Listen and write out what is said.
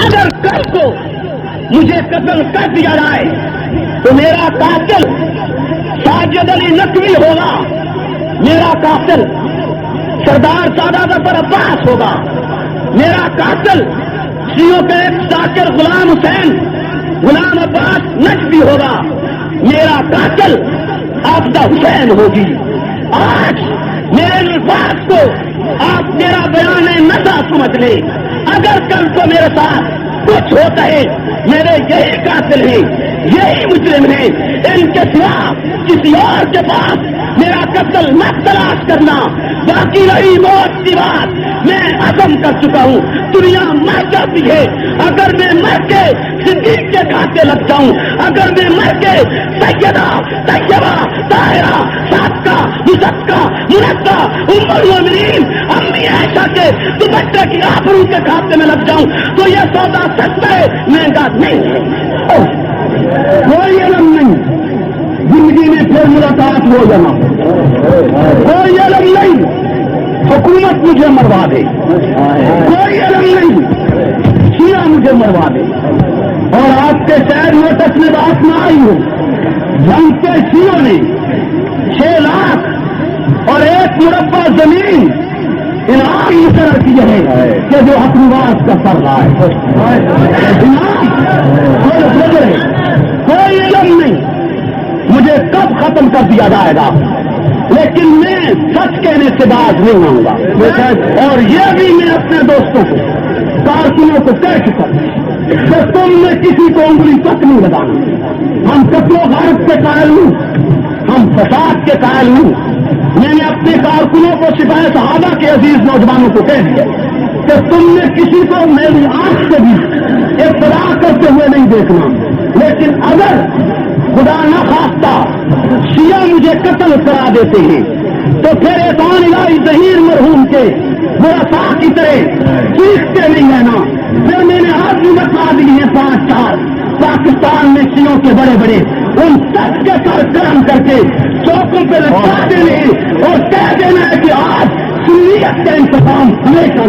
اگر کل کو مجھے قتل کر دیا جائے تو میرا قاتل ساجد علی نقوی ہوگا، میرا قاتل سردار سعادت ظفر عباس ہوگا، میرا قاتل شیعوں کا ایک ذاکر غلام حسین غلام عباس نجفی ہوگا، میرا قاتل آفدہ حسین ہوگی۔ آج میرے الفاظ کو آپ میرا بیان نہ سمجھ لیں، اگر کل کو میرے ساتھ کچھ ہوتا ہے میرے یہی قاتل ہیں، یہی مجرم ہیں، ان کے سوا کسی اور کے پاس میرا قتل نہ تلاش کرنا۔ باقی رہی موت کی بات، میں عزم کر چکا ہوں، دنیا مر جاتی ہے، اگر میں مر کے صدیق کے کھاتے لگ جاؤں، اگر میں مر کے سیدہ طیبہ طاہرہ صادقہ مصدقہ منقہ ام المومنین امی عائشہ کے دوپٹے کی آبرو کے کھاتے میں لگ جاؤں تو یہ سودا سستا ہے، مہنگا نہیں ہے۔ کوئی علم نہیں، زندگی میں پھر ملاقات ہو جانا، کوئی علم نہیں حکومت مجھے مروا دے، کوئی علم نہیں شیعہ مجھے مروا دے۔ اور آپ کے شہر نوٹس میں بات نہ آئی ہو، جنگ کے شیعوں نے 6 لاکھ اور 1 مربع زمین انعام مقرر کیے ہیں کہ جو حکمراز کا سر لائے کوئی علم نہیں مجھے کب ختم کر دیا جائے گا، لیکن میں سچ کہنے سے باز نہیں آؤں گا۔ اور یہ بھی میں اپنے دوستوں کو کارکنوں کو کہہ چکا کہ تم نے کسی کو انگلی تک نہیں لگانا، ہم قتل و غارت کے قائل ہوں، ہم فساد کے قائل ہوں۔ میں نے اپنے کارکنوں کو سپاہی صحابہ کے عزیز نوجوانوں کو کہہ دیا کہ تم نے کسی کو میری آنکھ سے بھی ابتدا کرتے ہوئے نہیں دیکھنا، لیکن اگر خدا نہ خواستہ شیعہ مجھے قتل کرا دیتے ہیں تو پھر احسان الہی ظہیر مرحوم کے برسا کی طرح چیختے نہیں رہنا۔ پھر میں نے آج بھی بتا دی ہے 5-4 پاکستان میں شیعوں کے بڑے بڑے ان سب کے سر گرم کر کے چوکوں پہ لٹا دینے اور کہہ دینا ہے کہ آج سنیت کا انتظام ہمیشہ